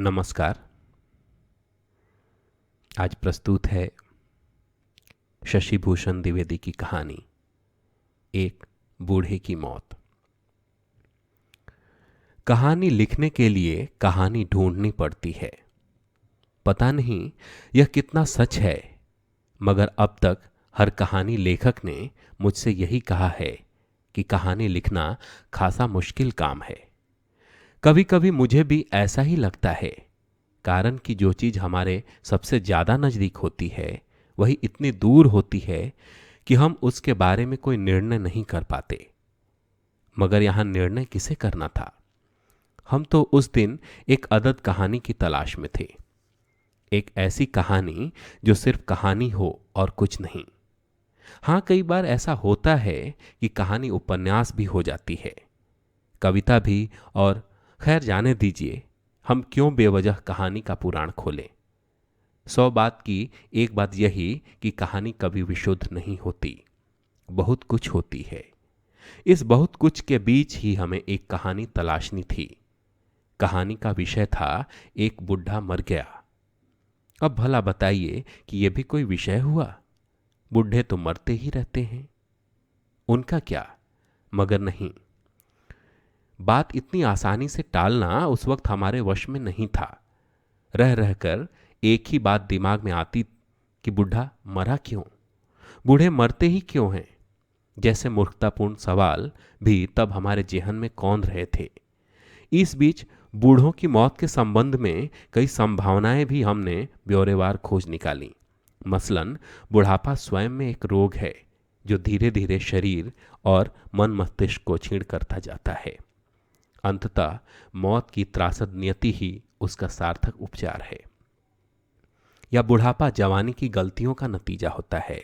नमस्कार। आज प्रस्तुत है शशि भूषण द्विवेदी की कहानी एक बूढ़े की मौत। कहानी लिखने के लिए कहानी ढूंढनी पड़ती है। पता नहीं यह कितना सच है, मगर अब तक हर कहानी लेखक ने मुझसे यही कहा है कि कहानी लिखना खासा मुश्किल काम है। कभी कभी मुझे भी ऐसा ही लगता है, कारण कि जो चीज हमारे सबसे ज्यादा नजदीक होती है वही इतनी दूर होती है कि हम उसके बारे में कोई निर्णय नहीं कर पाते। मगर यहां निर्णय किसे करना था? हम तो उस दिन एक अदद कहानी की तलाश में थे, एक ऐसी कहानी जो सिर्फ कहानी हो और कुछ नहीं। हां, कई बार ऐसा होता है कि कहानी उपन्यास भी हो जाती है, कविता भी, और खैर जाने दीजिए, हम क्यों बेवजह कहानी का पुराण खोलें। 100 बात की एक बात यही कि कहानी कभी विशुद्ध नहीं होती, बहुत कुछ होती है। इस बहुत कुछ के बीच ही हमें एक कहानी तलाशनी थी। कहानी का विषय था एक बुढ़ा मर गया। अब भला बताइए कि यह भी कोई विषय हुआ? बुढ़े तो मरते ही रहते हैं, उनका क्या? मगर नहीं, बात इतनी आसानी से टालना उस वक्त हमारे वश में नहीं था। रह रहकर एक ही बात दिमाग में आती कि बूढ़ा मरा क्यों, बूढ़े मरते ही क्यों हैं, जैसे मूर्खतापूर्ण सवाल भी तब हमारे जेहन में कौंध रहे थे। इस बीच बूढ़ों की मौत के संबंध में कई संभावनाएं भी हमने ब्यौरेवार खोज निकाली। मसलन बुढ़ापा स्वयं में एक रोग है जो धीरे धीरे शरीर और मन मस्तिष्क को छीण करता जाता है। अंततः मौत की त्रासद नियति ही उसका सार्थक उपचार है। या बुढ़ापा जवानी की गलतियों का नतीजा होता है,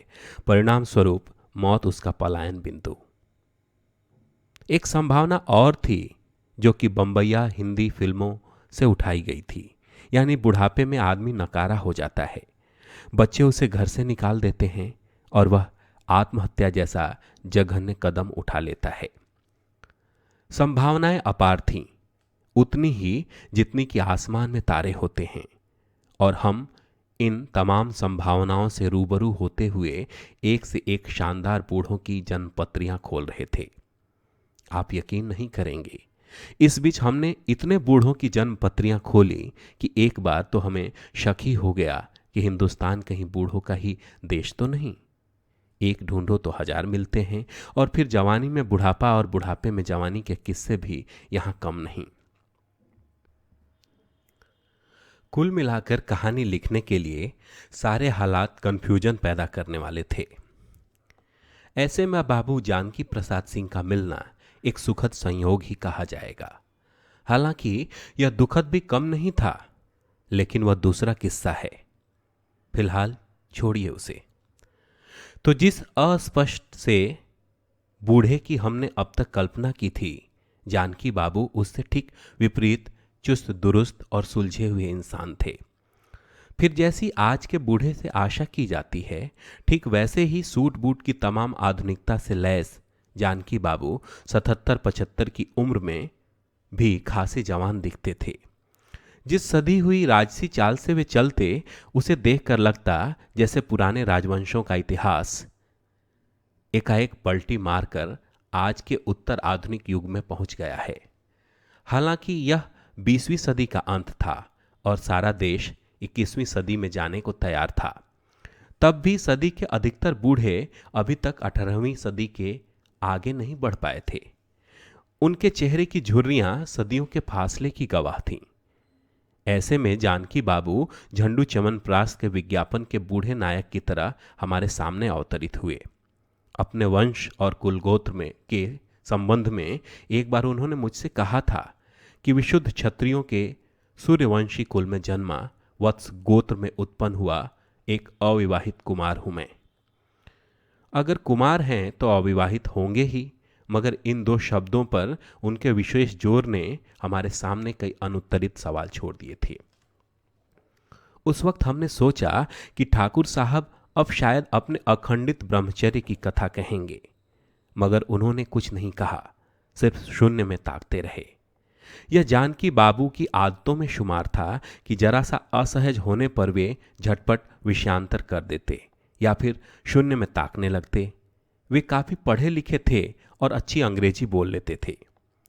परिणाम स्वरूप मौत उसका पलायन बिंदु। एक संभावना और थी जो कि बंबईया हिंदी फिल्मों से उठाई गई थी, यानी बुढ़ापे में आदमी नकारा हो जाता है, बच्चे उसे घर से निकाल देते हैं और वह आत्महत्या जैसा जघन्य कदम उठा लेता है। संभावनाएं अपार थीं, उतनी ही जितनी कि आसमान में तारे होते हैं, और हम इन तमाम संभावनाओं से रूबरू होते हुए एक से एक शानदार बूढ़ों की जन्मपत्रियां खोल रहे थे। आप यकीन नहीं करेंगे, इस बीच हमने इतने बूढ़ों की जन्मपत्रियां खोली कि एक बार तो हमें शक ही हो गया कि हिंदुस्तान कहीं बूढ़ों का ही देश तो नहीं। एक ढूंढो तो 1000 मिलते हैं, और फिर जवानी में बुढ़ापा और बुढ़ापे में जवानी के किस्से भी यहां कम नहीं। कुल मिलाकर कहानी लिखने के लिए सारे हालात कंफ्यूजन पैदा करने वाले थे। ऐसे में बाबू जानकी प्रसाद सिंह का मिलना एक सुखद संयोग ही कहा जाएगा। हालांकि यह दुखद भी कम नहीं था, लेकिन वह दूसरा किस्सा है। फिलहाल छोड़िए उसे। तो जिस अस्पष्ट से बूढ़े की हमने अब तक कल्पना की थी, जानकी बाबू उससे ठीक विपरीत चुस्त दुरुस्त और सुलझे हुए इंसान थे। फिर जैसी आज के बूढ़े से आशा की जाती है, ठीक वैसे ही सूट बूट की तमाम आधुनिकता से लैस जानकी बाबू 77-75 की उम्र में भी खासे जवान दिखते थे। जिस सदी हुई राजसी चाल से वे चलते, उसे देखकर लगता जैसे पुराने राजवंशों का इतिहास एकाएक पलटी मारकर आज के उत्तर आधुनिक युग में पहुंच गया है। हालांकि यह 20वीं सदी का अंत था और सारा देश 21वीं सदी में जाने को तैयार था। तब भी सदी के अधिकतर बूढ़े अभी तक 18वीं सदी के आगे नहीं बढ़ पाए थे। उनके चेहरे की झुर्रियां सदियों के फासले की गवाह थीं। ऐसे में जानकी बाबू झंडू चमनप्रास के विज्ञापन के बूढ़े नायक की तरह हमारे सामने अवतरित हुए। अपने वंश और कुलगोत्र में के संबंध में एक बार उन्होंने मुझसे कहा था कि विशुद्ध क्षत्रियों के सूर्यवंशी कुल में जन्मा वत्स गोत्र में उत्पन्न हुआ एक अविवाहित कुमार हूं मैं। अगर कुमार हैं तो अविवाहित होंगे ही, मगर इन दो शब्दों पर उनके विशेष जोर ने हमारे सामने कई अनुत्तरित सवाल छोड़ दिए थे। उस वक्त हमने सोचा कि ठाकुर साहब अब शायद अपने अखंडित ब्रह्मचर्य की कथा कहेंगे, मगर उन्होंने कुछ नहीं कहा, सिर्फ शून्य में ताकते रहे। यह जानकी बाबू की आदतों में शुमार था कि जरा सा असहज होने पर वे झटपट विषयांतर कर देते या फिर शून्य में ताकने लगते। वे काफी पढ़े लिखे थे और अच्छी अंग्रेजी बोल लेते थे।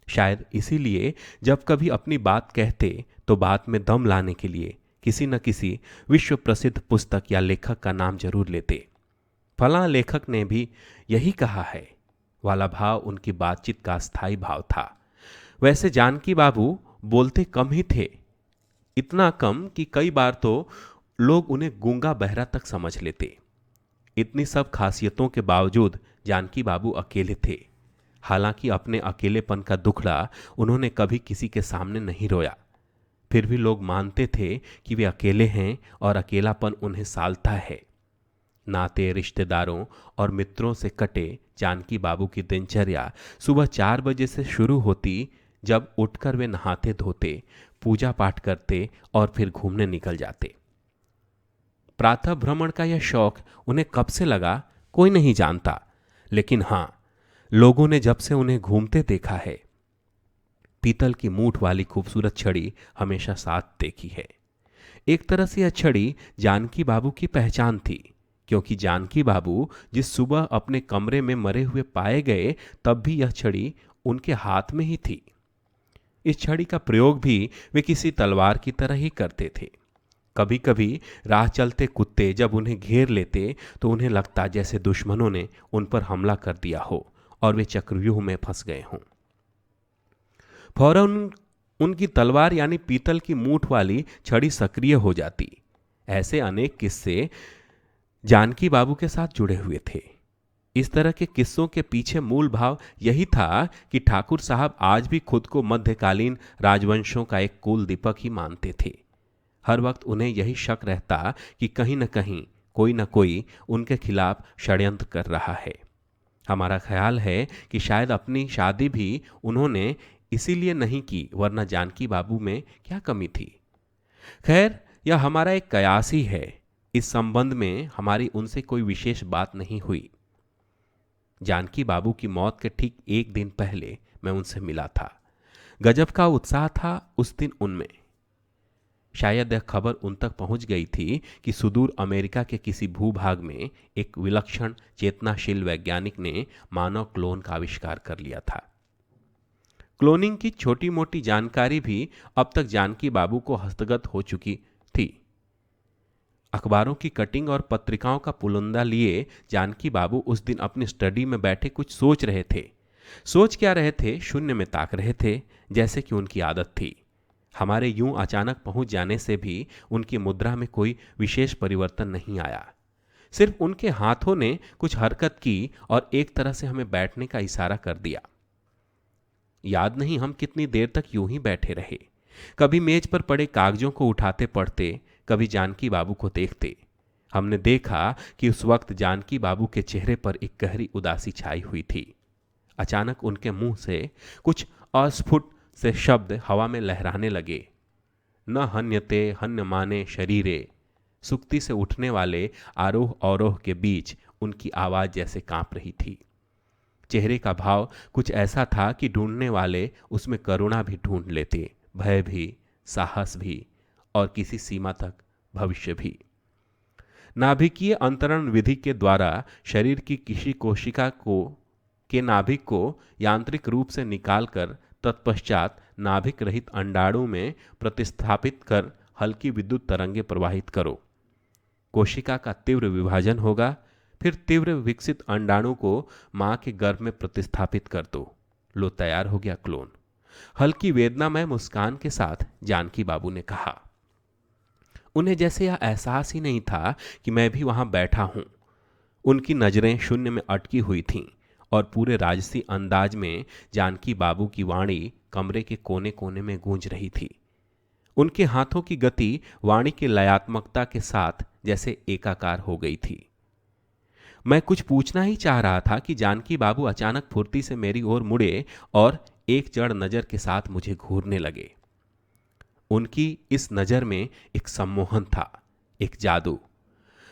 शायद इसीलिए जब कभी अपनी बात कहते तो बात में दम लाने के लिए किसी न किसी विश्व प्रसिद्ध पुस्तक या लेखक का नाम जरूर लेते। फलां लेखक ने भी यही कहा है वाला भाव उनकी बातचीत का स्थायी भाव था। वैसे जानकी बाबू बोलते कम ही थे, इतना कम कि कई बार तो लोग उन्हें गूंगा बहरा तक समझ लेते। इतनी सब खासियतों के बावजूद जानकी बाबू अकेले थे। हालांकि अपने अकेलेपन का दुखड़ा उन्होंने कभी किसी के सामने नहीं रोया, फिर भी लोग मानते थे कि वे अकेले हैं और अकेलापन उन्हें सालता है। नाते रिश्तेदारों और मित्रों से कटे जानकी बाबू की दिनचर्या सुबह 4 बजे से शुरू होती, जब उठकर वे नहाते धोते, पूजा पाठ करते और फिर घूमने निकल जाते। प्रातः भ्रमण का यह शौक उन्हें कब से लगा कोई नहीं जानता, लेकिन हां, लोगों ने जब से उन्हें घूमते देखा है, पीतल की मूठ वाली खूबसूरत छड़ी हमेशा साथ देखी है। एक तरह से यह छड़ी जानकी बाबू की पहचान थी, क्योंकि जानकी बाबू जिस सुबह अपने कमरे में मरे हुए पाए गए, तब भी यह छड़ी उनके हाथ में ही थी। इस छड़ी का प्रयोग भी वे किसी तलवार की तरह ही करते थे। कभी कभी राह चलते कुत्ते जब उन्हें घेर लेते तो उन्हें लगता जैसे दुश्मनों ने उन पर हमला कर दिया हो और वे चक्रव्यूह में फंस गए हों। फौरन उनकी तलवार यानी पीतल की मूठ वाली छड़ी सक्रिय हो जाती। ऐसे अनेक किस्से जानकी बाबू के साथ जुड़े हुए थे। इस तरह के किस्सों के पीछे मूल भाव यही था कि ठाकुर साहब आज भी खुद को मध्यकालीन राजवंशों का एक कुल दीपक ही मानते थे। हर वक्त उन्हें यही शक रहता कि कहीं न कोई उनके खिलाफ षड्यंत्र कर रहा है। हमारा ख्याल है कि शायद अपनी शादी भी उन्होंने इसीलिए नहीं की, वरना जानकी बाबू में क्या कमी थी। खैर, यह हमारा एक कयास ही है। इस संबंध में हमारी उनसे कोई विशेष बात नहीं हुई। जानकी बाबू की मौत के ठीक 1 दिन पहले मैं उनसे मिला था। गजब का उत्साह था उस दिन उनमें। शायद यह खबर उन तक पहुंच गई थी कि सुदूर अमेरिका के किसी भूभाग में एक विलक्षण चेतनाशील वैज्ञानिक ने मानव क्लोन का आविष्कार कर लिया था। क्लोनिंग की छोटी मोटी जानकारी भी अब तक जानकी बाबू को हस्तगत हो चुकी थी। अखबारों की कटिंग और पत्रिकाओं का पुलंदा लिए जानकी बाबू उस दिन अपनी स्टडी में बैठे कुछ सोच रहे थे। सोच क्या रहे थे? शून्य में ताक रहे थे, जैसे कि उनकी आदत थी। हमारे यूं अचानक पहुंच जाने से भी उनकी मुद्रा में कोई विशेष परिवर्तन नहीं आया। सिर्फ उनके हाथों ने कुछ हरकत की और एक तरह से हमें बैठने का इशारा कर दिया। याद नहीं हम कितनी देर तक यूं ही बैठे रहे। कभी मेज पर पड़े कागजों को उठाते पढ़ते, कभी जानकी बाबू को देखते। हमने देखा कि उस वक्त जानकी बाबू के चेहरे पर एक गहरी उदासी छाई हुई थी। अचानक उनके मुंह से कुछ अस्फुट से शब्द हवा में लहराने लगे। न हन्यते हन्यमाने शरीरे। सुक्ति से उठने वाले आरोह अवरोह के बीच उनकी आवाज जैसे कांप रही थी। चेहरे का भाव कुछ ऐसा था कि ढूंढने वाले उसमें करुणा भी ढूंढ लेते, भय भी, साहस भी और किसी सीमा तक भविष्य भी। नाभिकीय अंतरण विधि के द्वारा शरीर की किसी कोशिका के नाभिक को यांत्रिक रूप से निकालकर तत्पश्चात नाभिक रहित अंडाणु में प्रतिस्थापित कर हल्की विद्युत तरंगे प्रवाहित करो। कोशिका का तीव्र विभाजन होगा, फिर तीव्र विकसित अंडाणु को मां के गर्भ में प्रतिस्थापित कर दो। लो, तैयार हो गया क्लोन। हल्की वेदनामय मुस्कान के साथ जानकी बाबू ने कहा। उन्हें जैसे यह एहसास ही नहीं था कि मैं भी वहां बैठा हूं। उनकी नजरें शून्य में अटकी हुई थीं और पूरे राजसी अंदाज में जानकी बाबू की वाणी कमरे के कोने कोने में गूंज रही थी। उनके हाथों की गति वाणी की लयात्मकता के साथ जैसे एकाकार हो गई थी। मैं कुछ पूछना ही चाह रहा था कि जानकी बाबू अचानक फुर्ती से मेरी ओर मुड़े और एक जड़ नजर के साथ मुझे घूरने लगे। उनकी इस नजर में एक सम्मोहन था, एक जादू।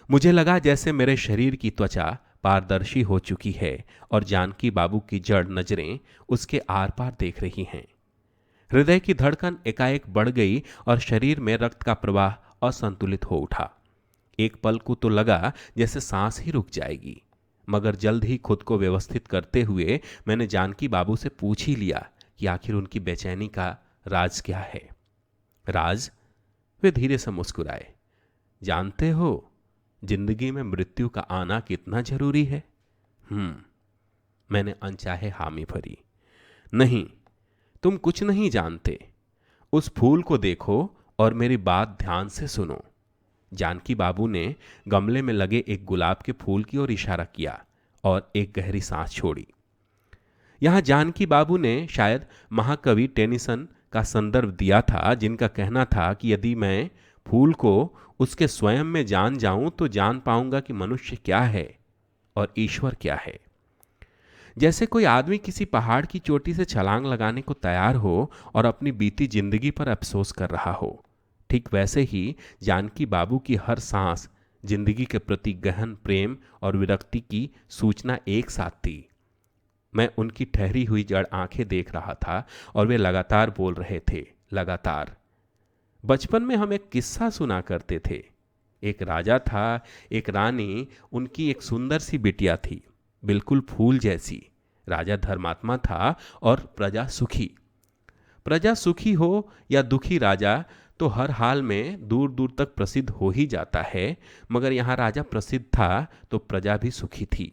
मुझे लगा जैसे मेरे शरीर की त्वचा पारदर्शी हो चुकी है और जानकी बाबू की जड़ नजरें उसके आर पार देख रही हैं। हृदय की धड़कन एकाएक बढ़ गई और शरीर में रक्त का प्रवाह असंतुलित हो उठा। एक पल को तो लगा जैसे सांस ही रुक जाएगी, मगर जल्द ही खुद को व्यवस्थित करते हुए मैंने जानकी बाबू से पूछ ही लिया कि आखिर उनकी बेचैनी का राज क्या है। राज? वे धीरे से मुस्कुराए। जानते हो, जिंदगी में मृत्यु का आना कितना जरूरी है? मैंने अनचाहे हामी भरी। नहीं, तुम कुछ नहीं जानते। उस फूल को देखो और मेरी बात ध्यान से सुनो। जानकी बाबू ने गमले में लगे एक गुलाब के फूल की ओर इशारा किया और एक गहरी सांस छोड़ी। यहां जानकी बाबू ने शायद महाकवि टेनिसन का संदर्भ दिया था, जिनका कहना था कि यदि मैं फूल को उसके स्वयं में जान जाऊं तो जान पाऊंगा कि मनुष्य क्या है और ईश्वर क्या है। जैसे कोई आदमी किसी पहाड़ की चोटी से छलांग लगाने को तैयार हो और अपनी बीती जिंदगी पर अफसोस कर रहा हो, ठीक वैसे ही जानकी बाबू की हर सांस जिंदगी के प्रति गहन प्रेम और विरक्ति की सूचना एक साथ थी। मैं उनकी ठहरी हुई जड़ आंखें देख रहा था और वे लगातार बोल रहे थे, लगातार। बचपन में हम एक किस्सा सुना करते थे। एक राजा था, एक रानी, उनकी एक सुंदर सी बिटिया थी, बिल्कुल फूल जैसी। राजा धर्मात्मा था और प्रजा सुखी। प्रजा सुखी हो या दुखी, राजा तो हर हाल में दूर दूर तक प्रसिद्ध हो ही जाता है, मगर यहां राजा प्रसिद्ध था तो प्रजा भी सुखी थी।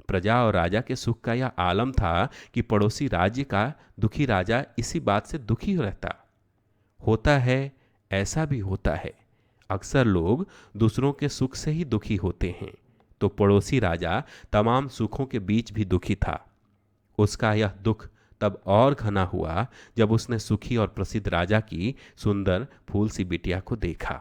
प्रजा और राजा के सुख का यह आलम था कि पड़ोसी राज्य का दुखी राजा इसी बात से दुखी रहता। होता है, ऐसा भी होता है, अक्सर लोग दूसरों के सुख से ही दुखी होते हैं, तो पड़ोसी राजा तमाम सुखों के बीच भी दुखी था। उसका यह दुख तब और घना हुआ जब उसने सुखी और प्रसिद्ध राजा की सुंदर फूल सी बिटिया को देखा।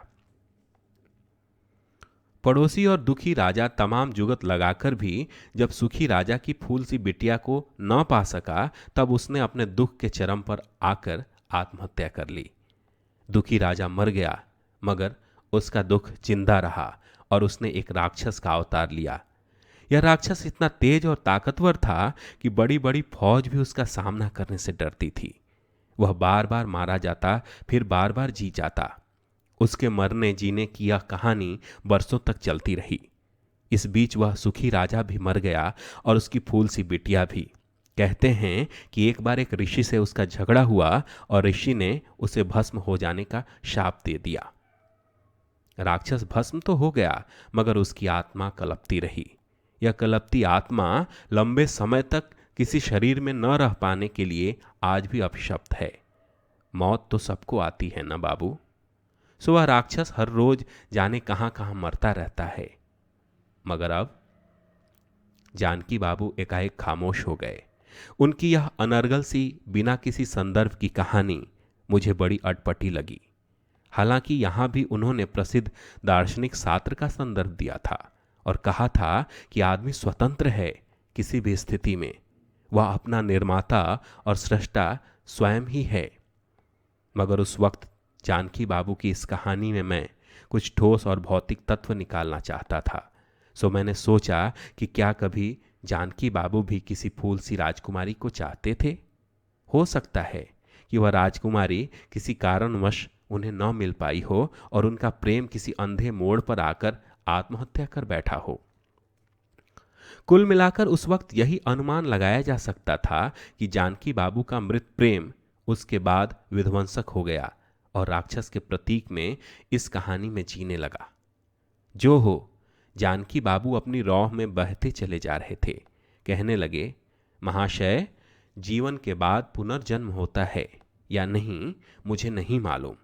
पड़ोसी और दुखी राजा तमाम जुगत लगाकर भी जब सुखी राजा की फूल सी बिटिया को न पा सका, तब उसने अपने दुख के चरम पर आकर आत्महत्या कर ली। दुखी राजा मर गया, मगर उसका दुख जिंदा रहा और उसने एक राक्षस का अवतार लिया। यह राक्षस इतना तेज और ताकतवर था कि बड़ी बड़ी फौज भी उसका सामना करने से डरती थी। वह बार बार मारा जाता, फिर बार बार जी जाता। उसके मरने जीने की यह कहानी बरसों तक चलती रही। इस बीच वह सुखी राजा भी मर गया और उसकी फूल सी बिटिया भी। कहते हैं कि एक बार एक ऋषि से उसका झगड़ा हुआ और ऋषि ने उसे भस्म हो जाने का शाप दे दिया। राक्षस भस्म तो हो गया, मगर उसकी आत्मा कलपती रही। यह कलपती आत्मा लंबे समय तक किसी शरीर में न रह पाने के लिए आज भी अभिशप्त है। मौत तो सबको आती है ना बाबू। सो वह राक्षस हर रोज जाने कहां कहां मरता रहता है। मगर अब जानकी बाबू एकाएक खामोश हो गए। उनकी यह अनर्गल सी बिना किसी संदर्भ की कहानी मुझे बड़ी अटपटी लगी। हालांकि यहां भी उन्होंने प्रसिद्ध दार्शनिक सार्त्र का संदर्भ दिया था और कहा था कि आदमी स्वतंत्र है, किसी भी स्थिति में वह अपना निर्माता और सृष्टा स्वयं ही है। मगर उस वक्त जानकी बाबू की इस कहानी में मैं कुछ ठोस और भौतिक तत्व निकालना चाहता था। सो मैंने सोचा कि क्या कभी जानकी बाबू भी किसी फूल सी राजकुमारी को चाहते थे। हो सकता है कि वह राजकुमारी किसी कारणवश उन्हें न मिल पाई हो और उनका प्रेम किसी अंधे मोड़ पर आकर आत्महत्या कर बैठा हो। कुल मिलाकर उस वक्त यही अनुमान लगाया जा सकता था कि जानकी बाबू का मृत प्रेम उसके बाद विध्वंसक हो गया और राक्षस के प्रतीक में इस कहानी में जीने लगा। जो हो, जानकी बाबू अपनी रौह में बहते चले जा रहे थे। कहने लगे, महाशय, जीवन के बाद पुनर्जन्म होता है या नहीं मुझे नहीं मालूम,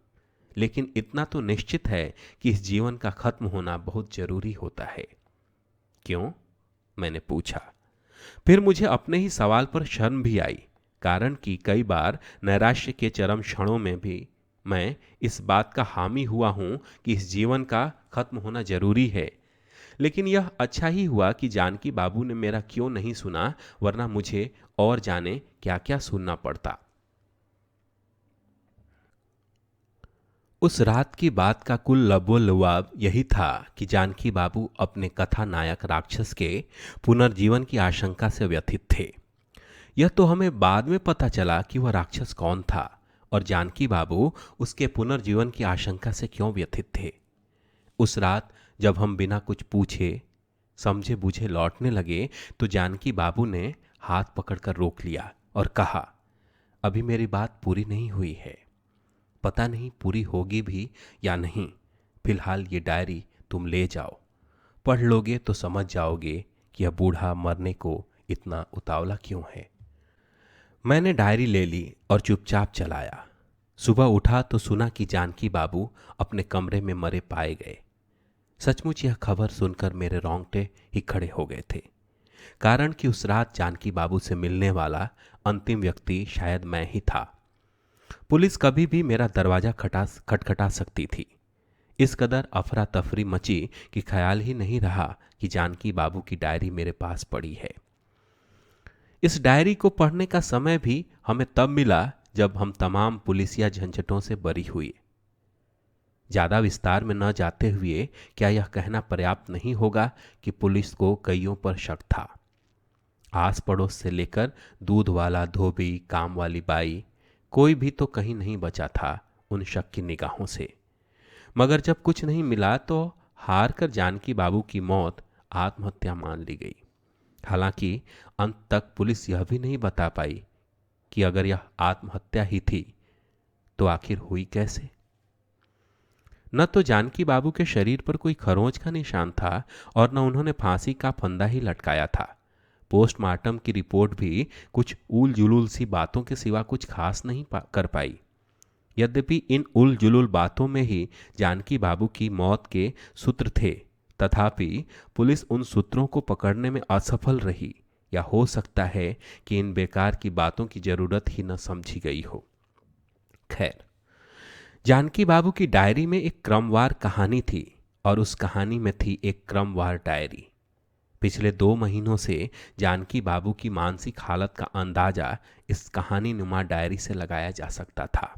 लेकिन इतना तो निश्चित है कि इस जीवन का खत्म होना बहुत जरूरी होता है। क्यों? मैंने पूछा। फिर मुझे अपने ही सवाल पर शर्म भी आई, कारण कि कई बार नैराश्य के चरम क्षणों में भी मैं इस बात का हामी हुआ हूं कि इस जीवन का खत्म होना जरूरी है। लेकिन यह अच्छा ही हुआ कि जानकी बाबू ने मेरा क्यों नहीं सुना, वरना मुझे और जाने क्या क्या सुनना पड़ता। उस रात की बात का कुल लबोलुआब यही था कि जानकी बाबू अपने कथा नायक राक्षस के पुनर्जीवन की आशंका से व्यथित थे। यह तो हमें बाद में पता चला कि वह राक्षस कौन था और जानकी बाबू उसके पुनर्जीवन की आशंका से क्यों व्यथित थे। उस रात जब हम बिना कुछ पूछे समझे बूझे लौटने लगे तो जानकी बाबू ने हाथ पकड़कर रोक लिया और कहा, अभी मेरी बात पूरी नहीं हुई है, पता नहीं पूरी होगी भी या नहीं। फिलहाल ये डायरी तुम ले जाओ, पढ़ लोगे तो समझ जाओगे कि यह बूढ़ा मरने को इतना उतावला क्यों है। मैंने डायरी ले ली और चुपचाप चलाया। सुबह उठा तो सुना कि जानकी बाबू अपने कमरे में मरे पाए गए। सचमुच यह खबर सुनकर मेरे रोंगटे ही खड़े हो गए थे, कारण कि उस रात जानकी बाबू से मिलने वाला अंतिम व्यक्ति शायद मैं ही था। पुलिस कभी भी मेरा दरवाजा खटखटा सकती थी। इस कदर अफरा तफरी मची कि ख्याल ही नहीं रहा कि जानकी बाबू की डायरी मेरे पास पड़ी है। इस डायरी को पढ़ने का समय भी हमें तब मिला जब हम तमाम पुलिसिया झंझटों से बरी हुए। ज्यादा विस्तार में न जाते हुए क्या यह कहना पर्याप्त नहीं होगा कि पुलिस को कईयों पर शक था। आस पड़ोस से लेकर दूध वाला, धोबी, काम वाली बाई, कोई भी तो कहीं नहीं बचा था उन शक की निगाहों से। मगर जब कुछ नहीं मिला तो हार कर जानकी बाबू की मौत आत्महत्या मान ली गई। हालांकि अंत तक पुलिस यह भी नहीं बता पाई कि अगर यह आत्महत्या ही थी तो आखिर हुई कैसे। न तो जानकी बाबू के शरीर पर कोई खरोंच का निशान था और न उन्होंने फांसी का फंदा ही लटकाया था। पोस्टमार्टम की रिपोर्ट भी कुछ उल जुलूल सी बातों के सिवा कुछ खास नहीं कर पाई। यद्यपि इन उल जुलूल बातों में ही जानकी बाबू की मौत के सूत्र थे, तथापि पुलिस उन सूत्रों को पकड़ने में असफल रही, या हो सकता है कि इन बेकार की बातों की जरूरत ही न समझी गई हो। खैर, जानकी बाबू की डायरी में एक क्रमवार कहानी थी और उस कहानी में थी एक क्रमवार डायरी। पिछले 2 महीनों से जानकी बाबू की मानसिक हालत का अंदाजा इस कहानी नुमा डायरी से लगाया जा सकता था।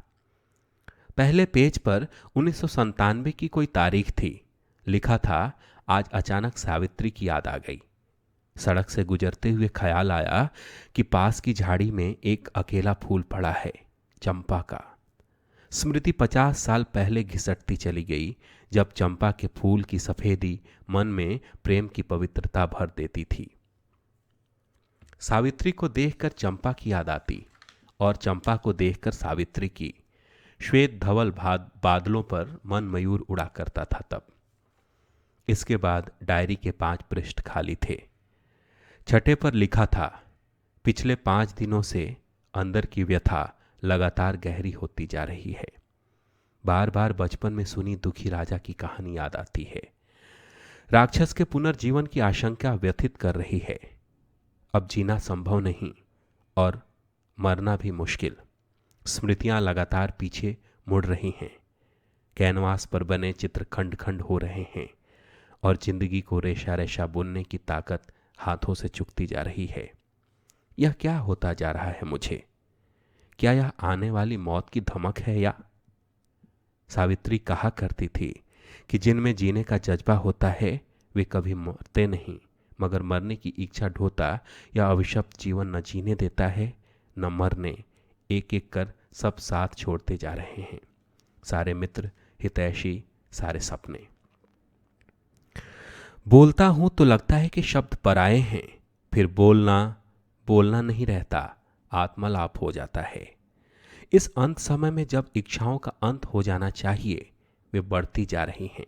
पहले पेज पर 1997 की कोई तारीख थी। लिखा था, आज अचानक सावित्री की याद आ गई। सड़क से गुजरते हुए ख्याल आया कि पास की झाड़ी में एक अकेला फूल पड़ा है, चंपा का। स्मृति 50 साल पहले घिसटती चली गई, जब चंपा के फूल की सफेदी मन में प्रेम की पवित्रता भर देती थी। सावित्री को देखकर चंपा की याद आती और चंपा को देखकर सावित्री की। श्वेत धवल बादलों पर मन मयूर उड़ा करता था तब। इसके बाद डायरी के 5 पृष्ठ खाली थे। छठे पर लिखा था, पिछले 5 दिनों से अंदर की व्यथा लगातार गहरी होती जा रही है। बार बार बचपन में सुनी दुखी राजा की कहानी याद आती है। राक्षस के पुनर्जीवन की आशंका व्यथित कर रही है। अब जीना संभव नहीं और मरना भी मुश्किल। स्मृतियां लगातार पीछे मुड़ रही हैं। कैनवास पर बने चित्र खंड खंड हो रहे हैं और जिंदगी को रेशा रेशा बुनने की ताकत हाथों से चुकती जा रही है। यह क्या होता जा रहा है मुझे? क्या यह आने वाली मौत की धमक है या? सावित्री कहा करती थी कि जिनमें जीने का जज्बा होता है वे कभी मरते नहीं, मगर मरने की इच्छा ढोता या अभिशप्त जीवन न जीने देता है न मरने। एक एक कर सब साथ छोड़ते जा रहे हैं, सारे मित्र, हितैषी, सारे सपने। बोलता हूं तो लगता है कि शब्द पराए हैं, फिर बोलना नहीं रहता, आत्मलाप हो जाता है। इस अंत समय में जब इच्छाओं का अंत हो जाना चाहिए, वे बढ़ती जा रही हैं।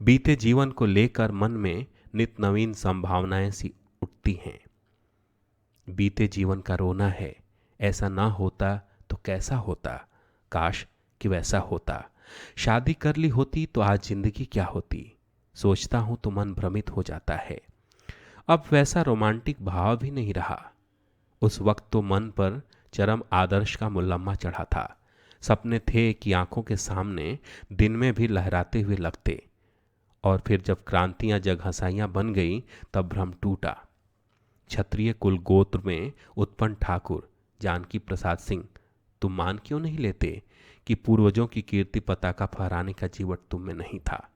बीते जीवन को लेकर मन में नित नवीन संभावनाएं सी उठती हैं। बीते जीवन का रोना है, ऐसा ना होता तो कैसा होता, काश कि वैसा होता। शादी कर ली होती तो आज जिंदगी क्या होती। सोचता हूं तो मन भ्रमित हो जाता है। अब वैसा रोमांटिक भाव भी नहीं रहा। उस वक्त तो मन पर चरम आदर्श का मुलम्मा चढ़ा था। सपने थे कि आंखों के सामने दिन में भी लहराते हुए लगते, और फिर जब क्रांतियां जगहंसाइयां बन गईं तब भ्रम टूटा। क्षत्रिय कुल गोत्र में उत्पन्न ठाकुर जानकी प्रसाद सिंह, तुम मान क्यों नहीं लेते कि पूर्वजों की कीर्ति पताका फहराने का जीवट तुम में नहीं था?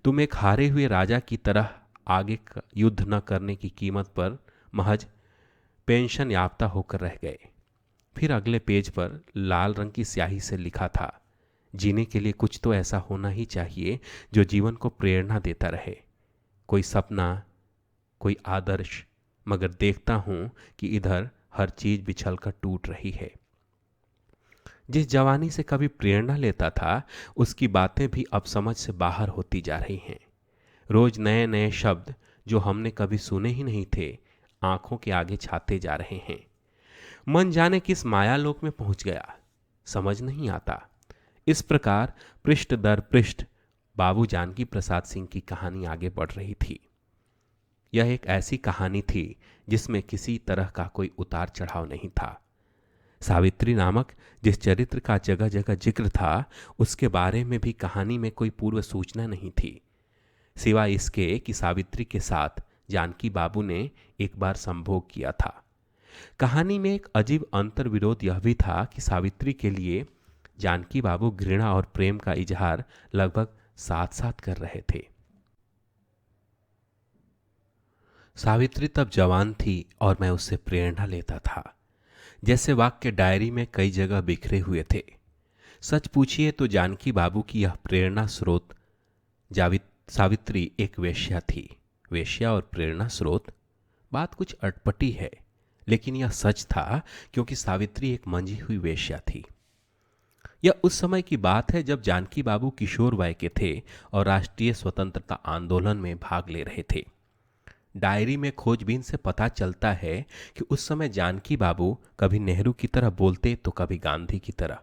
तुम एक हारे हुए राजा की तरह आगे युद्ध न करने की कीमत पर महज पेंशन याफ्ता होकर रह गए। फिर अगले पेज पर लाल रंग की स्याही से लिखा था, जीने के लिए कुछ तो ऐसा होना ही चाहिए जो जीवन को प्रेरणा देता रहे, कोई सपना, कोई आदर्श। मगर देखता हूं कि इधर हर चीज बिछलकर टूट रही है। जिस जवानी से कभी प्रेरणा लेता था, उसकी बातें भी अब समझ से बाहर होती जा रही हैं। रोज नए नए शब्द जो हमने कभी सुने ही नहीं थे, आंखों के आगे छाते जा रहे हैं। मन जाने किस मायालोक में पहुंच गया, समझ नहीं आता। इस प्रकार पृष्ठ दर पृष्ठ बाबू जानकी प्रसाद सिंह की कहानी आगे बढ़ रही थी। यह एक ऐसी कहानी थी जिसमें किसी तरह का कोई उतार चढ़ाव नहीं था। सावित्री नामक जिस चरित्र का जगह जगह जिक्र था, उसके बारे में भी कहानी में कोई पूर्व सूचना नहीं थी, सिवाय इसके कि सावित्री के साथ जानकी बाबू ने एक बार संभोग किया था। कहानी में एक अजीब अंतर विरोध यह भी था कि सावित्री के लिए जानकी बाबू घृणा और प्रेम का इजहार लगभग साथ साथ कर रहे थे। सावित्री तब जवान थी और मैं उससे प्रेरणा लेता था, जैसे वाक्य डायरी में कई जगह बिखरे हुए थे। सच पूछिए तो जानकी बाबू की यह प्रेरणा स्रोत सावित्री एक वेश्या थी। वेश्या और प्रेरणा स्रोत, बात कुछ अटपटी है, लेकिन यह सच था क्योंकि सावित्री एक मंजी हुई वेश्या थी। यह उस समय की बात है जब जानकी बाबू किशोर वय के थे और राष्ट्रीय स्वतंत्रता आंदोलन में भाग ले रहे थे। डायरी में खोजबीन से पता चलता है कि उस समय जानकी बाबू कभी नेहरू की तरह बोलते तो कभी गांधी की तरह।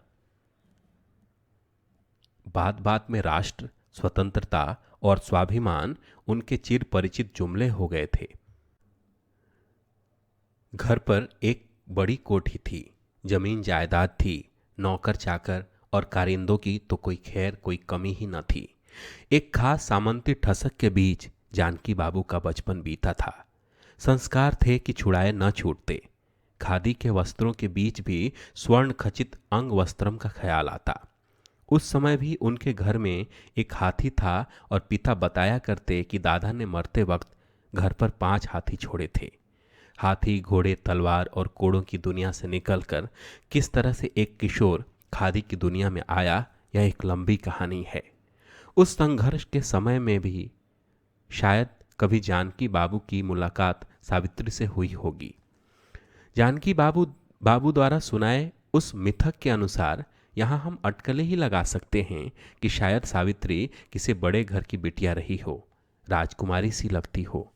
बात बात में राष्ट्र, स्वतंत्रता और स्वाभिमान उनके चिर परिचित जुमले हो गए थे। घर पर एक बड़ी कोठी थी, जमीन जायदाद थी, नौकर चाकर और कारिंदों की तो कोई खैर कोई कमी ही न थी। एक खास सामंती ठसक के बीच जानकी बाबू का बचपन बीता था। संस्कार थे कि छुड़ाए न छूटते। खादी के वस्त्रों के बीच भी स्वर्ण खचित अंग वस्त्रम का ख्याल आता। उस समय भी उनके घर में एक हाथी था और पिता बताया करते कि दादा ने मरते वक्त घर पर 5 हाथी छोड़े थे। हाथी, घोड़े, तलवार और कोड़ों की दुनिया से निकलकर किस तरह से एक किशोर खादी की दुनिया में आया, यह एक लंबी कहानी है। उस संघर्ष के समय में भी शायद कभी जानकी बाबू की मुलाकात सावित्री से हुई होगी। जानकी बाबू द्वारा सुनाए उस मिथक के अनुसार यहां हम अटकलें ही लगा सकते हैं कि शायद सावित्री किसी बड़े घर की बिटिया रही हो, राजकुमारी सी लगती हो,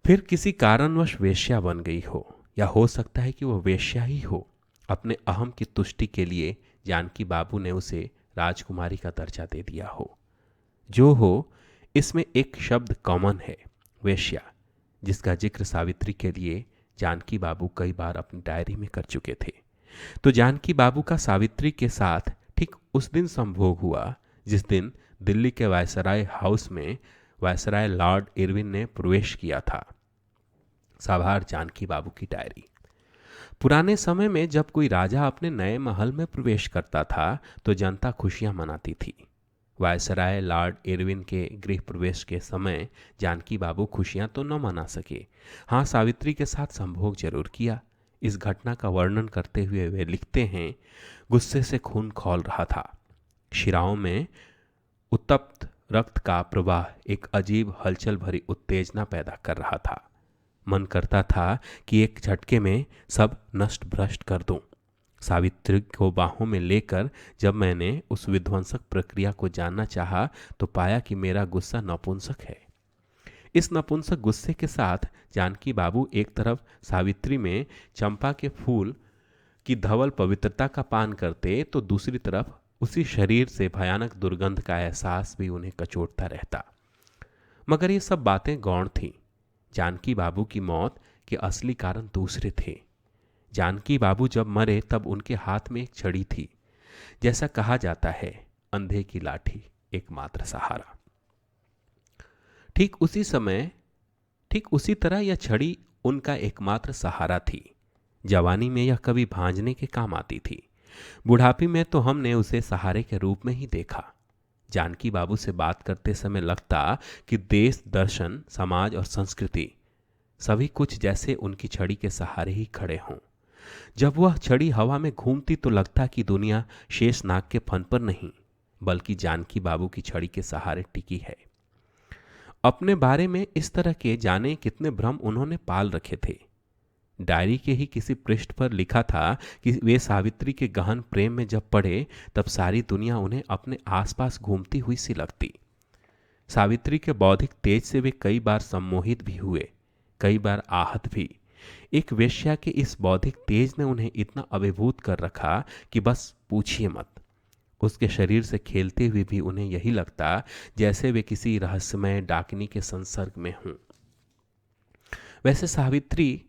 फिर किसी कारणवश वेश्या बन गई हो, या हो सकता है कि वह वेश्या ही हो। अपने अहम की तुष्टि के लिए जानकी बाबू ने उसे राजकुमारी का दर्जा दे दिया हो। जो हो, इसमें एक शब्द कॉमन है, वेश्या, जिसका जिक्र सावित्री के लिए जानकी बाबू कई बार अपनी डायरी में कर चुके थे। तो जानकी बाबू का सावित्री के साथ ठीक उस दिन संभोग हुआ जिस दिन दिल्ली के वायसराय हाउस में वायसराय लॉर्ड इरविन ने प्रवेश किया था। साभार जानकी बाबू की डायरी। पुराने समय में जब कोई राजा अपने नए महल में प्रवेश करता था तो जनता खुशियां मनाती थी। वायसराय लॉर्ड इरविन के गृह प्रवेश के समय जानकी बाबू खुशियां तो न मना सके, हाँ, सावित्री के साथ संभोग जरूर किया। इस घटना का वर्णन करते हुए वे लिखते हैं, गुस्से से खून खौल रहा था, शिराओं में उत्तप्त रक्त का प्रवाह एक अजीब हलचल भरी उत्तेजना पैदा कर रहा था। मन करता था कि एक झटके में सब नष्ट भ्रष्ट कर दूं। सावित्री को बाहों में लेकर जब मैंने उस विध्वंसक प्रक्रिया को जानना चाहा तो पाया कि मेरा गुस्सा नपुंसक है। इस नपुंसक गुस्से के साथ जानकी बाबू एक तरफ सावित्री में चंपा के फूल की धवल पवित्रता का पान करते तो दूसरी तरफ उसी शरीर से भयानक दुर्गंध का एहसास भी उन्हें कचोटता रहता। मगर ये सब बातें गौण थीं। जानकी बाबू की मौत के असली कारण दूसरे थे। जानकी बाबू जब मरे तब उनके हाथ में एक छड़ी थी। जैसा कहा जाता है, अंधे की लाठी एकमात्र सहारा। ठीक उसी तरह यह छड़ी उनका एकमात्र सहारा थी। जवानी में यह कभी भांजने के काम आती थी, बुढ़ापी में तो हमने उसे सहारे के रूप में ही देखा। जानकी बाबू से बात करते समय लगता कि देश, दर्शन, समाज और संस्कृति सभी कुछ जैसे उनकी छड़ी के सहारे ही खड़े हों। जब वह छड़ी हवा में घूमती तो लगता कि दुनिया शेषनाग के फन पर नहीं बल्कि जानकी बाबू की छड़ी के सहारे टिकी है। अपने बारे में इस तरह के जाने कितने भ्रम उन्होंने पाल रखे थे। डायरी के ही किसी पृष्ठ पर लिखा था कि वे सावित्री के गहन प्रेम में जब पड़े तब सारी दुनिया उन्हें अपने आसपास घूमती हुई सी लगती। सावित्री के बौद्धिक तेज से वे कई बार सम्मोहित भी हुए, कई बार आहत भी। एक वेश्या के इस बौद्धिक तेज ने उन्हें इतना अभिभूत कर रखा कि बस पूछिए मत। उसके शरीर से खेलते हुए भी उन्हें यही लगता जैसे वे किसी रहस्यमय डाकिनी के संसर्ग में हों। वैसे सावित्री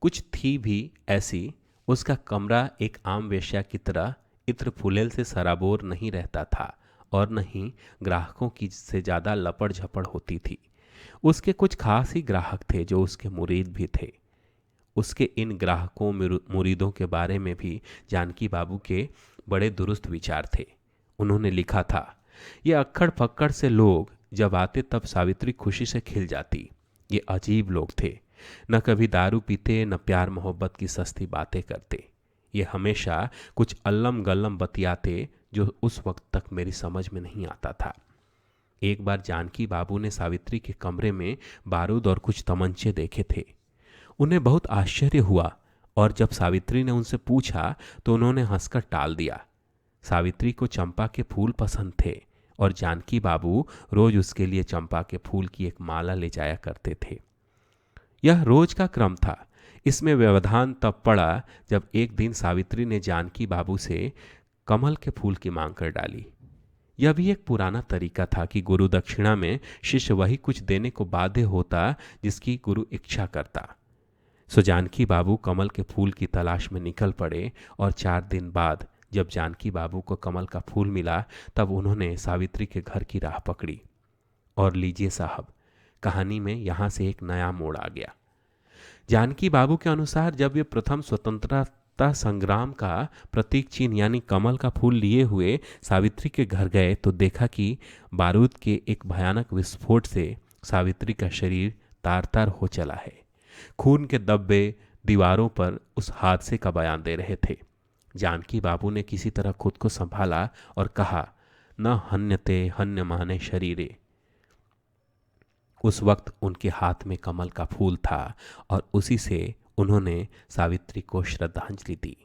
कुछ थी भी ऐसी। उसका कमरा एक आम वेश्या की तरह इत्र फुलेल से सराबोर नहीं रहता था और न ही ग्राहकों की से ज्यादा लपड़ झपड़ होती थी। उसके कुछ खास ही ग्राहक थे जो उसके मुरीद भी थे। उसके इन ग्राहकों मुरीदों के बारे में भी जानकी बाबू के बड़े दुरुस्त विचार थे। उन्होंने लिखा था, ये अक्खड़ फक्कड़ से लोग जब आते तब सावित्री खुशी से खिल जाती। ये अजीब लोग थे, न कभी दारू पीते न प्यार मोहब्बत की सस्ती बातें करते। ये हमेशा कुछ अल्लम गल्लम बतियाते जो उस वक्त तक मेरी समझ में नहीं आता था। एक बार जानकी बाबू ने सावित्री के कमरे में बारूद और कुछ तमंचे देखे थे। उन्हें बहुत आश्चर्य हुआ और जब सावित्री ने उनसे पूछा तो उन्होंने हंसकर टाल दिया। सावित्री को चंपा के फूल पसंद थे और जानकी बाबू रोज उसके लिए चंपा के फूल की एक माला ले जाया करते थे। यह रोज का क्रम था। इसमें व्यवधान तब पड़ा जब एक दिन सावित्री ने जानकी बाबू से कमल के फूल की मांग कर डाली। यह भी एक पुराना तरीका था कि गुरु दक्षिणा में शिष्य वही कुछ देने को बाध्य होता जिसकी गुरु इच्छा करता। सो जानकी बाबू कमल के फूल की तलाश में निकल पड़े और 4 दिन बाद जब जानकी बाबू को कमल का फूल मिला तब उन्होंने सावित्री के घर की राह पकड़ी। और लीजिए साहब, कहानी में यहां से एक नया मोड़ आ गया। जानकी बाबू के अनुसार जब वे प्रथम स्वतंत्रता संग्राम का प्रतीक चिन्ह यानी कमल का फूल लिए हुए सावित्री के घर गए तो देखा कि बारूद के एक भयानक विस्फोट से सावित्री का शरीर तार तार हो चला है। खून के धब्बे दीवारों पर उस हादसे का बयान दे रहे थे। जानकी बाबू ने किसी तरह खुद को संभाला और कहा, न हन्यते हन्यमाने शरीरे। उस वक्त उनके हाथ में कमल का फूल था और उसी से उन्होंने सावित्री को श्रद्धांजलि दी।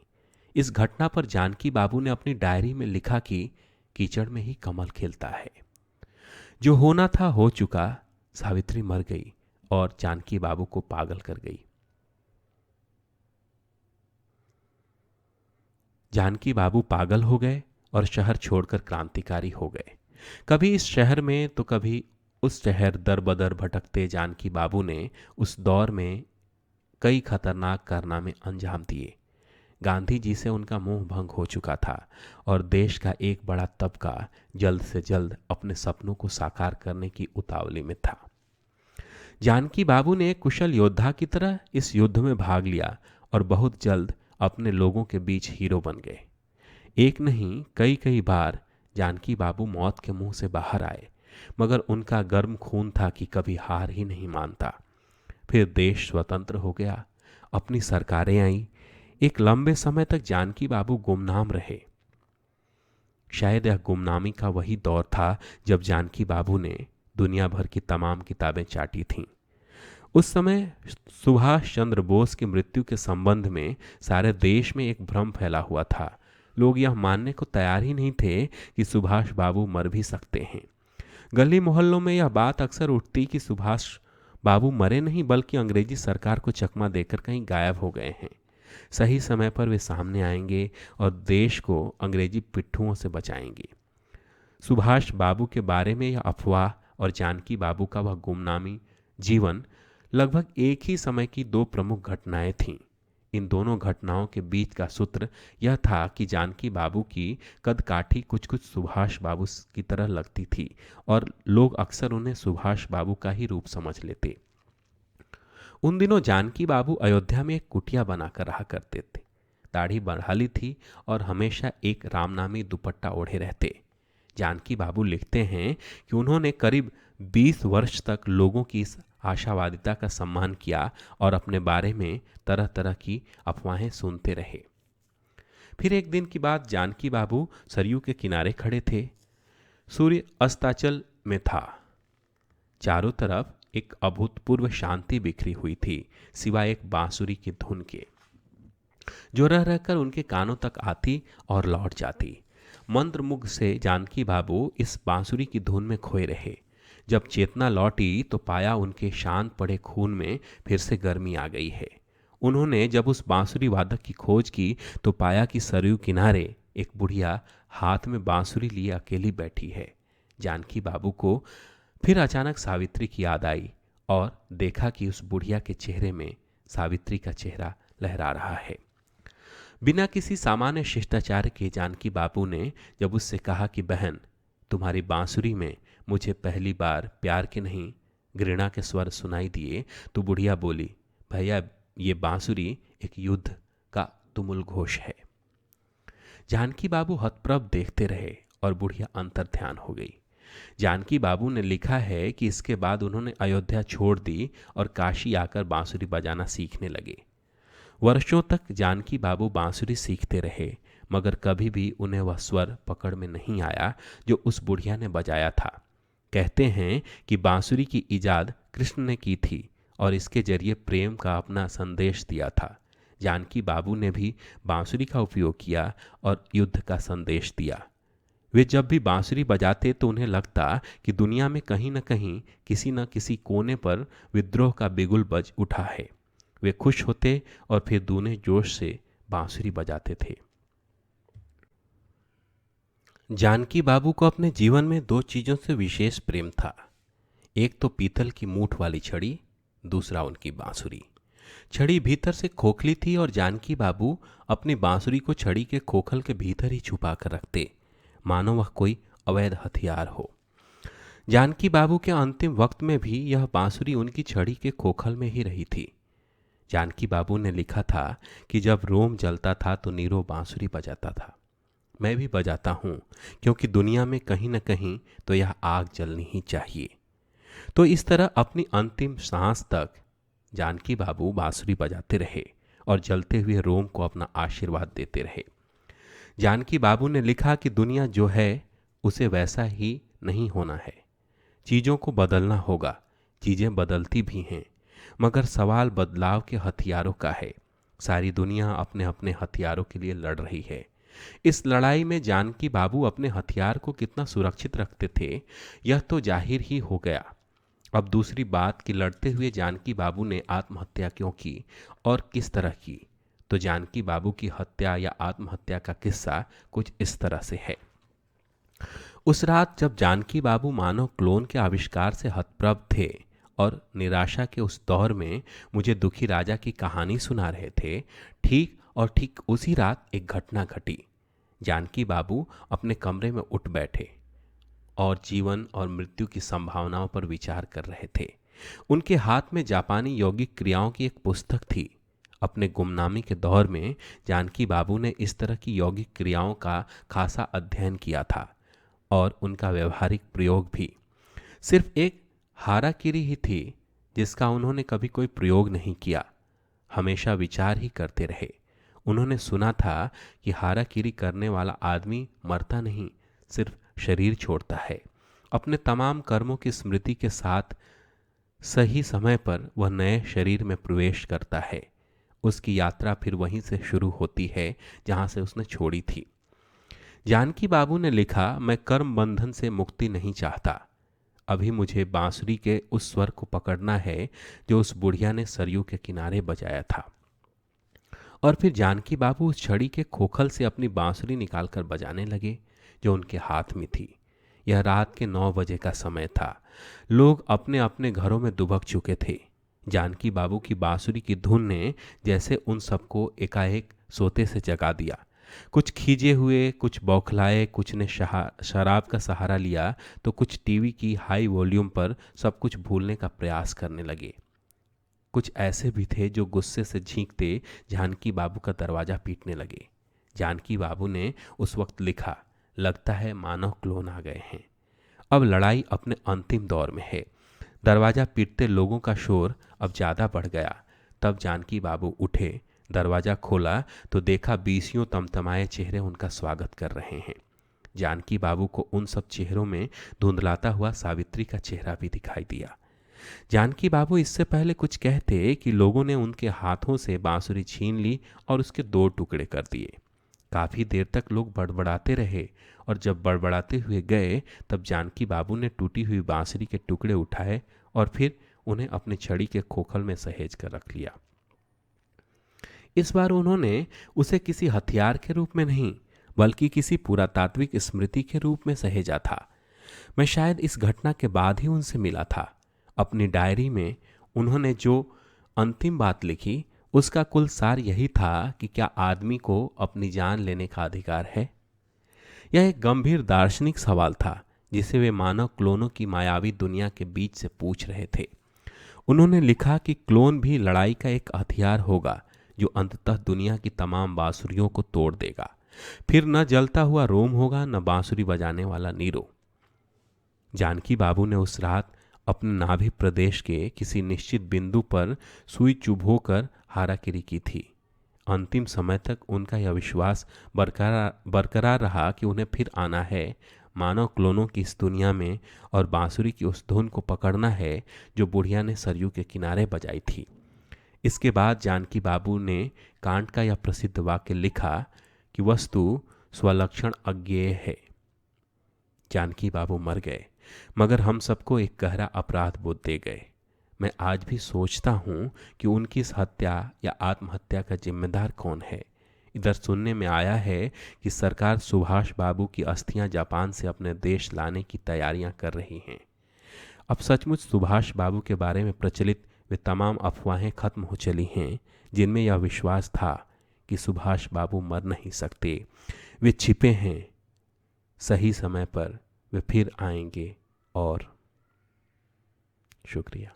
इस घटना पर जानकी बाबू ने अपनी डायरी में लिखा कि कीचड़ में ही कमल खिलता है। जो होना था हो चुका। सावित्री मर गई और जानकी बाबू को पागल कर गई। जानकी बाबू पागल हो गए और शहर छोड़कर क्रांतिकारी हो गए। कभी इस शहर में तो कभी उस शहर दर बदर भटकते जानकी बाबू ने उस दौर में कई खतरनाक कारनामे अंजाम दिए। गांधी जी से उनका मोह भंग हो चुका था और देश का एक बड़ा तबका जल्द से जल्द अपने सपनों को साकार करने की उतावली में था। जानकी बाबू ने एक कुशल योद्धा की तरह इस युद्ध में भाग लिया और बहुत जल्द अपने लोगों के बीच हीरो बन गए। एक नहीं कई कई बार जानकी बाबू मौत के मुंह से बाहर आए, मगर उनका गर्म खून था कि कभी हार ही नहीं मानता। फिर देश स्वतंत्र हो गया, अपनी सरकारें आईं। एक लंबे समय तक जानकी बाबू गुमनाम रहे। शायद यह गुमनामी का वही दौर था जब जानकी बाबू ने दुनिया भर की तमाम किताबें चाटी थीं। उस समय सुभाष चंद्र बोस की मृत्यु के संबंध में सारे देश में एक भ्रम फैला हुआ था। लोग यह मानने को तैयार ही नहीं थे कि सुभाष बाबू मर भी सकते हैं। गली मोहल्लों में यह बात अक्सर उठती कि सुभाष बाबू मरे नहीं बल्कि अंग्रेजी सरकार को चकमा देकर कहीं गायब हो गए हैं। सही समय पर वे सामने आएंगे और देश को अंग्रेजी पिट्ठुओं से बचाएंगे। सुभाष बाबू के बारे में यह अफवाह और जानकी बाबू का वह गुमनामी जीवन लगभग एक ही समय की 2 प्रमुख घटनाएं थीं। इन दोनों घटनाओं के बीच का सूत्र यह था कि जानकी बाबू की कदकाठी कुछ कुछ सुभाष बाबू की तरह लगती थी और लोग अक्सर उन्हें सुभाष बाबू का ही रूप समझ लेते। उन दिनों जानकी बाबू अयोध्या में एक कुटिया बनाकर रहा करते थे। दाढ़ी बढ़ा ली थी और हमेशा एक रामनामी दुपट्टा ओढ़े रहते। जानकी बाबू लिखते हैं कि उन्होंने करीब 20 वर्ष तक लोगों की इस आशावादिता का सम्मान किया और अपने बारे में तरह तरह की अफवाहें सुनते रहे। फिर एक दिन की बात, जानकी बाबू सरयू के किनारे खड़े थे। सूर्य अस्ताचल में था। चारों तरफ एक अभूतपूर्व शांति बिखरी हुई थी, सिवाय एक बांसुरी की धुन के, जो रह रहकर उनके कानों तक आती और लौट जाती। मंत्रमुग्ध से जानकी बाबू इस बांसुरी की धुन में खोए रहे। जब चेतना लौटी तो पाया उनके शांत पड़े खून में फिर से गर्मी आ गई है। उन्होंने जब उस बांसुरी वादक की खोज की तो पाया कि सरयू किनारे एक बुढ़िया हाथ में बांसुरी लिए अकेली बैठी है। जानकी बाबू को फिर अचानक सावित्री की याद आई और देखा कि उस बुढ़िया के चेहरे में सावित्री का चेहरा लहरा रहा है। बिना किसी सामान्य शिष्टाचार के जानकी बाबू ने जब उससे कहा कि बहन, तुम्हारी बांसुरी में मुझे पहली बार प्यार के नहीं घृणा के स्वर सुनाई दिए, तो बुढ़िया बोली, भैया ये बांसुरी एक युद्ध का तुमुल घोष है। जानकी बाबू हतप्रभ देखते रहे और बुढ़िया अंतर्ध्यान हो गई। जानकी बाबू ने लिखा है कि इसके बाद उन्होंने अयोध्या छोड़ दी और काशी आकर बांसुरी बजाना सीखने लगे। वर्षों तक जानकी बाबू बांसुरी सीखते रहे, मगर कभी भी उन्हें वह स्वर पकड़ में नहीं आया जो उस बुढ़िया ने बजाया था। कहते हैं कि बांसुरी की इजाद कृष्ण ने की थी और इसके जरिए प्रेम का अपना संदेश दिया था। जानकी बाबू ने भी बांसुरी का उपयोग किया और युद्ध का संदेश दिया। वे जब भी बांसुरी बजाते तो उन्हें लगता कि दुनिया में कहीं न कहीं किसी न किसी कोने पर विद्रोह का बिगुल बज उठा है। वे खुश होते और फिर दूने जोश से बांसुरी बजाते थे। जानकी बाबू को अपने जीवन में दो चीजों से विशेष प्रेम था। एक तो पीतल की मूठ वाली छड़ी, दूसरा उनकी बांसुरी। छड़ी भीतर से खोखली थी और जानकी बाबू अपनी बांसुरी को छड़ी के खोखल के भीतर ही छुपा कर रखते, मानो वह कोई अवैध हथियार हो। जानकी बाबू के अंतिम वक्त में भी यह बांसुरी उनकी छड़ी के खोखल में ही रही थी। जानकी बाबू ने लिखा था कि जब रोम जलता था तो नीरो बांसुरी बजाता था। मैं भी बजाता हूं, क्योंकि दुनिया में कहीं न कहीं तो यह आग जलनी ही चाहिए। तो इस तरह अपनी अंतिम सांस तक जानकी बाबू बांसुरी बजाते रहे और जलते हुए रोम को अपना आशीर्वाद देते रहे। जानकी बाबू ने लिखा कि दुनिया जो है उसे वैसा ही नहीं होना है। चीजों को बदलना होगा। चीजें बदलती भी हैं, मगर सवाल बदलाव के हथियारों का है। सारी दुनिया अपने अपने हथियारों के लिए लड़ रही है। इस लड़ाई में जानकी बाबू अपने हथियार को कितना सुरक्षित रखते थे, यह तो जाहिर ही हो गया। अब दूसरी बात कि लड़ते हुए जानकी बाबू ने आत्महत्या क्यों की और किस तरह की। तो जानकी बाबू की हत्या या आत्महत्या का किस्सा कुछ इस तरह से है। उस रात जब जानकी बाबू मानव क्लोन के आविष्कार से हतप्रभ थे और निराशा के उस दौर में मुझे दुखी राजा की कहानी सुना रहे थे, ठीक उसी रात एक घटना घटी। जानकी बाबू अपने कमरे में उठ बैठे और जीवन और मृत्यु की संभावनाओं पर विचार कर रहे थे। उनके हाथ में जापानी यौगिक क्रियाओं की एक पुस्तक थी। अपने गुमनामी के दौर में जानकी बाबू ने इस तरह की यौगिक क्रियाओं का खासा अध्ययन किया था और उनका व्यवहारिक प्रयोग भी। सिर्फ एक हाराकिरी ही थी जिसका उन्होंने कभी कोई प्रयोग नहीं किया। हमेशा विचार ही करते रहे। उन्होंने सुना था कि हाराकिरी करने वाला आदमी मरता नहीं, सिर्फ शरीर छोड़ता है। अपने तमाम कर्मों की स्मृति के साथ सही समय पर वह नए शरीर में प्रवेश करता है। उसकी यात्रा फिर वहीं से शुरू होती है जहां से उसने छोड़ी थी। जानकी बाबू ने लिखा, मैं कर्म बंधन से मुक्ति नहीं चाहता। अभी मुझे बांसुरी के उस स्वर को पकड़ना है जो उस बुढ़िया ने सरयू के किनारे बजाया था। और फिर जानकी बाबू उस छड़ी के खोखल से अपनी बांसुरी निकालकर बजाने लगे जो उनके हाथ में थी। यह रात के 9 बजे का समय था। लोग अपने अपने घरों में दुबक चुके थे। जानकी बाबू की बांसुरी की धुन ने जैसे उन सबको एकाएक सोते से जगा दिया। कुछ खींचे हुए, कुछ बौखलाए, कुछ ने शराब का सहारा लिया तो कुछ टीवी की हाई वॉल्यूम पर सब कुछ भूलने का प्रयास करने लगे। कुछ ऐसे भी थे जो गुस्से से झींकते जानकी बाबू का दरवाजा पीटने लगे। जानकी बाबू ने उस वक्त लिखा, लगता है मानव क्लोन आ गए हैं। अब लड़ाई अपने अंतिम दौर में है। दरवाज़ा पीटते लोगों का शोर अब ज़्यादा बढ़ गया। तब जानकी बाबू उठे, दरवाज़ा खोला तो देखा 20 तमतमाए चेहरे उनका स्वागत कर रहे हैं। जानकी बाबू को उन सब चेहरों में धुंधलाता हुआ सावित्री का चेहरा भी दिखाई दिया। जानकी बाबू इससे पहले कुछ कहते कि लोगों ने उनके हाथों से बांसुरी छीन ली और उसके 2 टुकड़े कर दिए। काफ़ी देर तक लोग बड़बड़ाते रहे और जब बड़बड़ाते हुए गए तब जानकी बाबू ने टूटी हुई बांसुरी के टुकड़े उठाए और फिर उन्हें अपनी छड़ी के खोखल में सहेज कर रख लिया। इस बार उन्होंने उसे किसी हथियार के रूप में नहीं बल्कि किसी पुरातात्विक स्मृति के रूप में सहेजा था। मैं शायद इस घटना के बाद ही उनसे मिला था। अपनी डायरी में उन्होंने जो अंतिम बात लिखी उसका कुल सार यही था कि क्या आदमी को अपनी जान लेने का अधिकार है। यह एक गंभीर दार्शनिक सवाल था जिसे वे मानव क्लोनों की मायावी दुनिया के बीच से पूछ रहे थे। उन्होंने लिखा कि क्लोन भी लड़ाई का एक हथियार होगा जो अंततः दुनिया की तमाम बांसुरियों को तोड़ देगा। फिर न जलता हुआ रोम होगा न बांसुरी बजाने वाला नीरो। जानकी बाबू ने उस रात अपने नाभि प्रदेश के किसी निश्चित बिंदु पर सुई चुभोकर हाराकिरी की थी। अंतिम समय तक उनका यह विश्वास बरकरार रहा कि उन्हें फिर आना है, मानव क्लोनों की इस दुनिया में, और बांसुरी की उस धुन को पकड़ना है जो बुढ़िया ने सरयू के किनारे बजाई थी। इसके बाद जानकी बाबू ने कांट का यह प्रसिद्ध वाक्य लिखा कि वस्तु स्वलक्षण अज्ञेय है। जानकी बाबू मर गए मगर हम सबको एक गहरा अपराध बोध दे गए। मैं आज भी सोचता हूँ कि उनकी इस हत्या या आत्महत्या का जिम्मेदार कौन है। इधर सुनने में आया है कि सरकार सुभाष बाबू की अस्थियां जापान से अपने देश लाने की तैयारियां कर रही हैं। अब सचमुच सुभाष बाबू के बारे में प्रचलित वे तमाम अफवाहें खत्म हो चली हैं जिनमें यह विश्वास था कि सुभाष बाबू मर नहीं सकते, वे छिपे हैं। सही समय पर वे फिर आएंगे। और शुक्रिया।